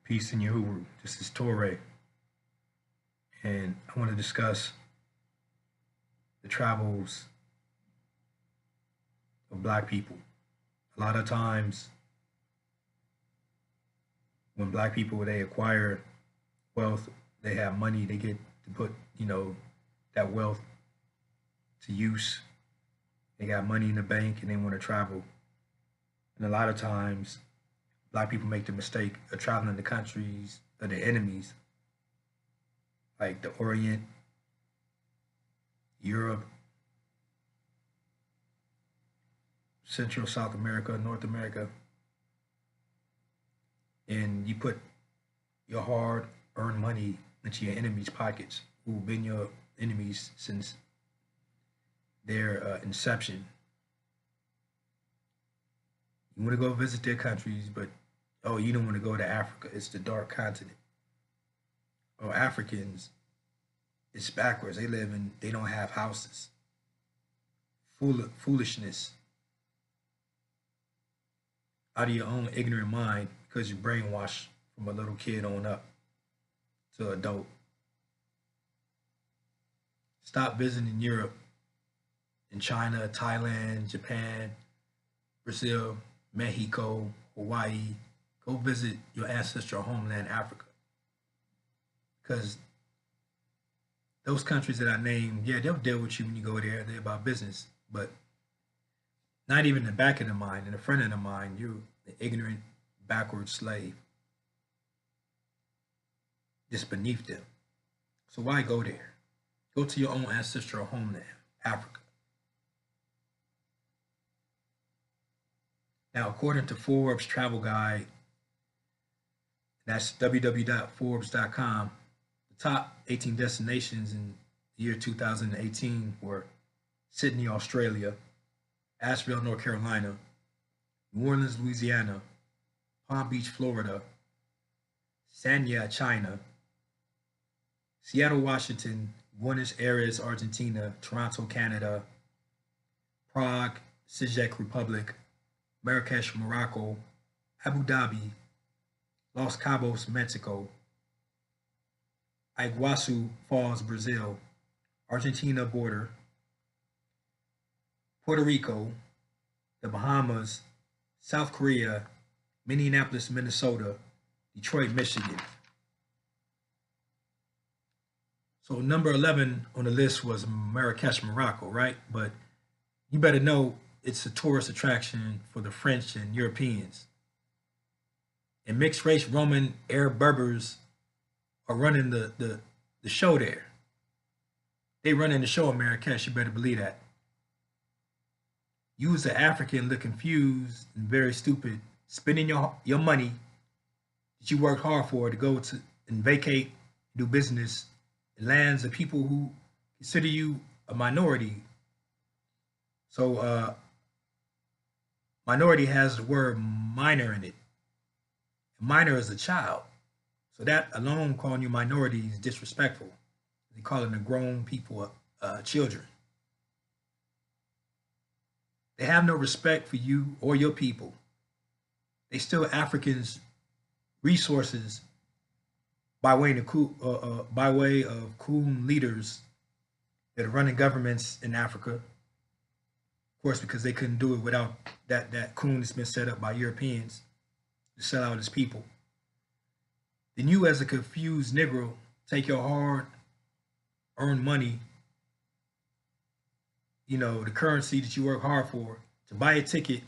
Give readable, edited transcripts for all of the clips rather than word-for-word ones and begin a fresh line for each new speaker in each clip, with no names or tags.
Peace in Yahuwah. This is Torre, and I want to discuss the travels of Black people. A lot of times, when Black people they acquire wealth, they have money, they get to put that wealth to use. They got money in the bank, and they want to travel. And a lot of times, Black people make the mistake of traveling to countries of their enemies, like the Orient, Europe, Central South America, North America, and you put your hard-earned money into your enemies' pockets, who've been your enemies since their inception. You want to go visit their countries, but oh, you don't want to go to Africa. It's the dark continent. Oh, Africans, it's backwards. They don't have houses. Foolishness out of your own ignorant mind because you brainwashed from a little kid on up to adult. Stop visiting Europe and China, Thailand, Japan, Brazil, Mexico, Hawaii. Go visit your ancestral homeland, Africa. Because those countries that I named, yeah, they'll deal with you when you go there. They're about business. But not even in the back of the mind, in the front of the mind, you're the ignorant, backward slave. Just beneath them. So why go there? Go to your own ancestral homeland, Africa. Now, according to Forbes Travel Guide, that's www.forbes.com, the top 18 destinations in the year 2018 were Sydney, Australia, Asheville, North Carolina, New Orleans, Louisiana, Palm Beach, Florida, Sanya, China, Seattle, Washington, Buenos Aires, Argentina, Toronto, Canada, Prague, Czech Republic, Marrakesh, Morocco, Abu Dhabi, Los Cabos, Mexico, Iguazu Falls, Brazil, Argentina border, Puerto Rico, the Bahamas, South Korea, Minneapolis, Minnesota, Detroit, Michigan. So number 11 on the list was Marrakesh, Morocco, right? But you better know it's a tourist attraction for the French and Europeans. And mixed race Roman Arab Berbers are running the show there. They running the show in Marrakesh, you better believe that. You as an African look confused and very stupid, spending your money that you worked hard for to go to and vacate, do business in lands of people who consider you a minority. So minority has the word minor in it. Minor is a child. So that alone calling you minority is disrespectful. They call it the grown people children. They have no respect for you or your people. They steal Africans' resources by way of coon leaders that are running governments in Africa. Of course, because they couldn't do it without that coon that's been set up by Europeans to sell out his people. Then you, as a confused Negro, take your hard-earned money, the currency that you work hard for, to buy a ticket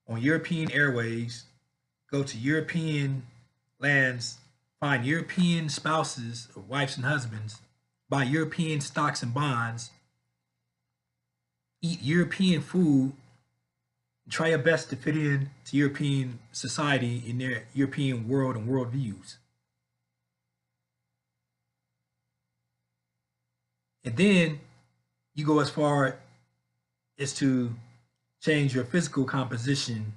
on European Airways, go to European lands, find European spouses or wives and husbands, buy European stocks and bonds, eat European food, and try your best to fit in to European society in their European world and worldviews. And then you go as far as to change your physical composition.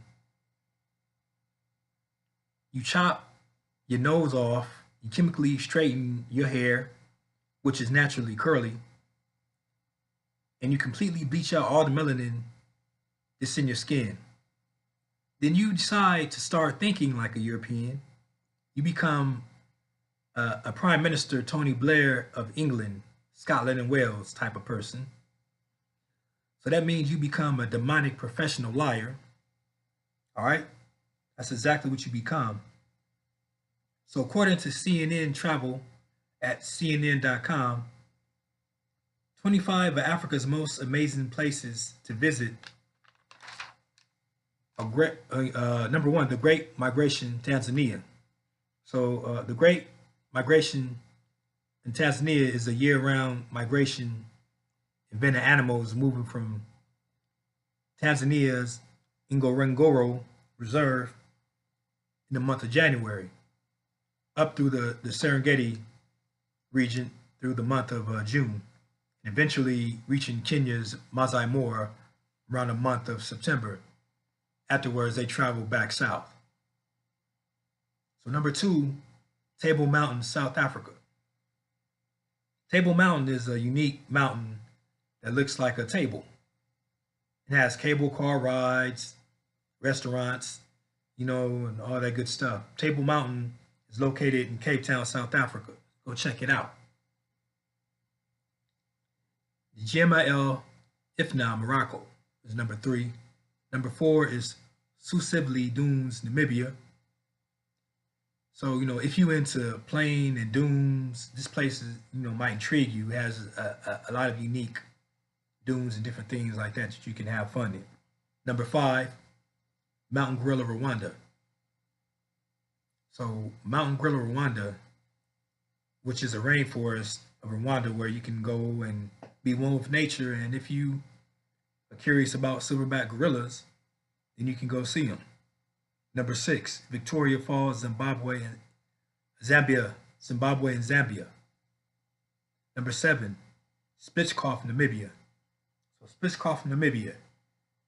You chop your nose off, you chemically straighten your hair, which is naturally curly, and you completely bleach out all the melanin that's in your skin. Then you decide to start thinking like a European, you become a Prime Minister Tony Blair of England, Scotland, and Wales type of person. So that means you become a demonic professional liar. All right? That's exactly what you become. So according to CNN Travel at CNN.com, 25 of Africa's most amazing places to visit. Number one, the Great Migration, Tanzania. So the Great Migration in Tanzania is a year-round migration event of animals moving from Tanzania's Ngorongoro Reserve in the month of January up through the Serengeti region through the month of June, and eventually reaching Kenya's Masai Mara around the month of September. Afterwards, they travel back south. So number two, Table Mountain, South Africa. Table Mountain is a unique mountain that looks like a table. It has cable car rides, restaurants, and all that good stuff. Table Mountain is located in Cape Town, South Africa. Go check it out. Jema El Ifna, Morocco is number three. Number four is Susibli Dunes, Namibia. So, if you're into plane and dunes, this place is, might intrigue you. It has a lot of unique dunes and different things like that you can have fun in. Number five, Mountain Gorilla, Rwanda. So Mountain Gorilla, Rwanda, which is a rainforest of Rwanda where you can go and be one with nature. And if you are curious about silverback gorillas, then you can go see them. Number six, Victoria Falls, Zimbabwe and Zambia. Number seven, Spitzkoff, Namibia. So Spitzkoff, Namibia.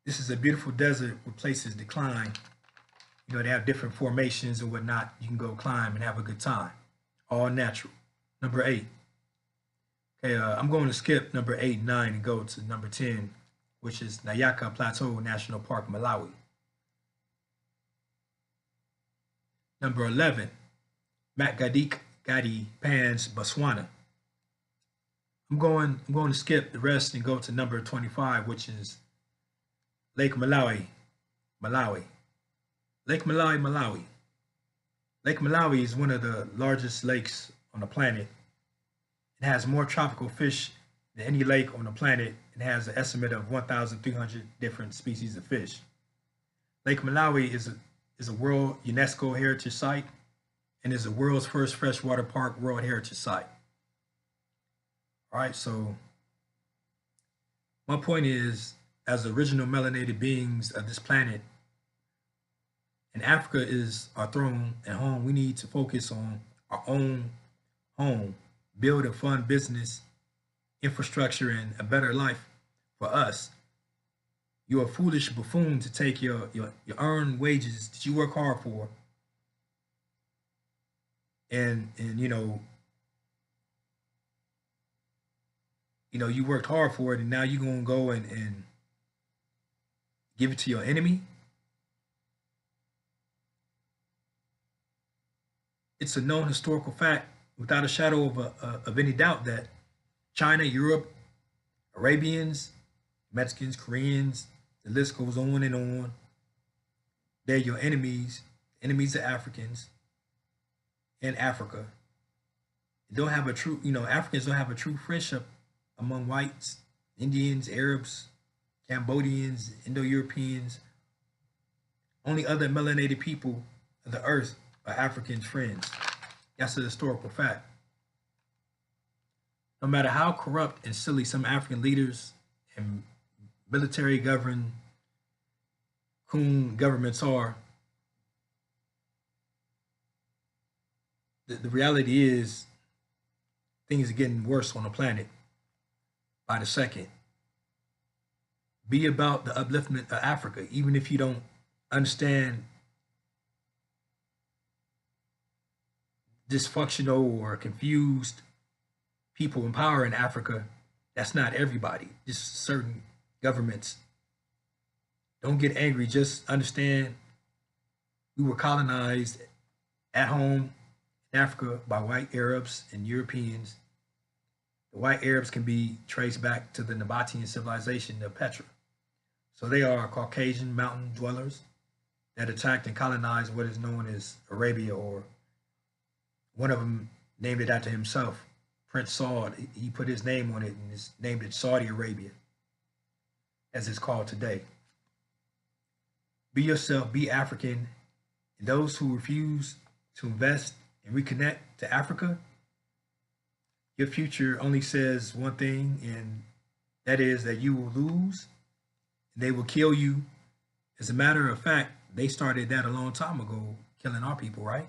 This is a beautiful desert where places decline. They have different formations and whatnot. You can go climb and have a good time. All natural. Number eight. Okay, I'm going to skip number 8 and 9 and go to number 10, which is Nyaka Plateau National Park, Malawi. Number 11, Makgadik Gadi Pans, Botswana. I'm going to skip the rest and go to number 25, which is Lake Malawi. Lake Malawi. Lake Malawi is one of the largest lakes on the planet. It has more tropical fish than any lake on the planet. It has an estimate of 1,300 different species of fish. Lake Malawi is a World UNESCO Heritage Site and is the world's first freshwater park World Heritage Site. All right, so my point is, as the original melanated beings of this planet, and Africa is our throne and home, we need to focus on our own home, build a fun business, infrastructure, and a better life for us. You're a foolish buffoon to take your earned wages that you work hard for, and you worked hard for it, and now you're gonna go and give it to your enemy. It's a known historical fact, without a shadow of any doubt, that China, Europe, Arabians, Mexicans, Koreans, the list goes on and on. They're your enemies, enemies of Africans and Africa. They don't have a true, Africans don't have a true friendship among whites, Indians, Arabs, Cambodians, Indo-Europeans. Only other melanated people of the earth are Africans' friends. That's a historical fact. No matter how corrupt and silly some African leaders and military governed coon governments are, the reality is things are getting worse on the planet by the second. Be about the upliftment of Africa, even if you don't understand dysfunctional or confused people in power in Africa. That's not everybody, just certain governments. Don't get angry, just understand we were colonized at home in Africa by white Arabs and Europeans. The white Arabs can be traced back to the Nabatean civilization of Petra. So they are Caucasian mountain dwellers that attacked and colonized what is known as Arabia, or one of them named it after himself, Prince Saud. He put his name on it and named it Saudi Arabia, as it's called today. Be yourself, be African. And those who refuse to invest and reconnect to Africa, your future only says one thing, and that is that you will lose and they will kill you. As a matter of fact, they started that a long time ago, killing our people, right?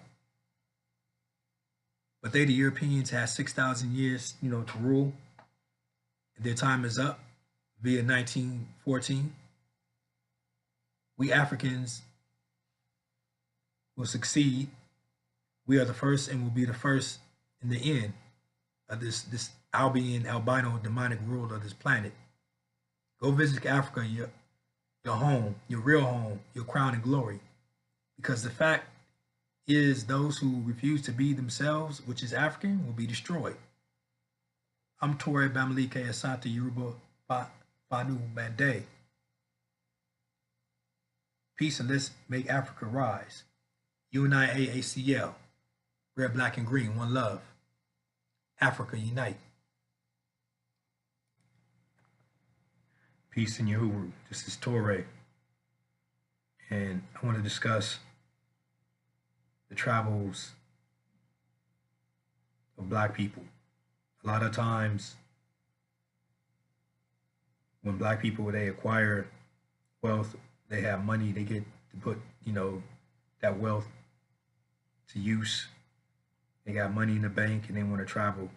But they, the Europeans, had 6,000 years, to rule. Their time is up via 1914. We Africans will succeed. We are the first and will be the first in the end of this albino demonic world of this planet. Go visit Africa, your home, your real home, your crown and glory. Because the fact is, those who refuse to be themselves, which is African, will be destroyed. I'm Torre Bamileke Asante Yoruba Fanu Mande. Peace, and let's make Africa rise. Unite AACL. Red, black, and green, one love. Africa unite. Peace in Yahuwah. This is Torre. And I want to discuss the travels of black people. A lot of times when black people, they acquire wealth, they have money, they get to put, that wealth to use. They got money in the bank and they want to travel.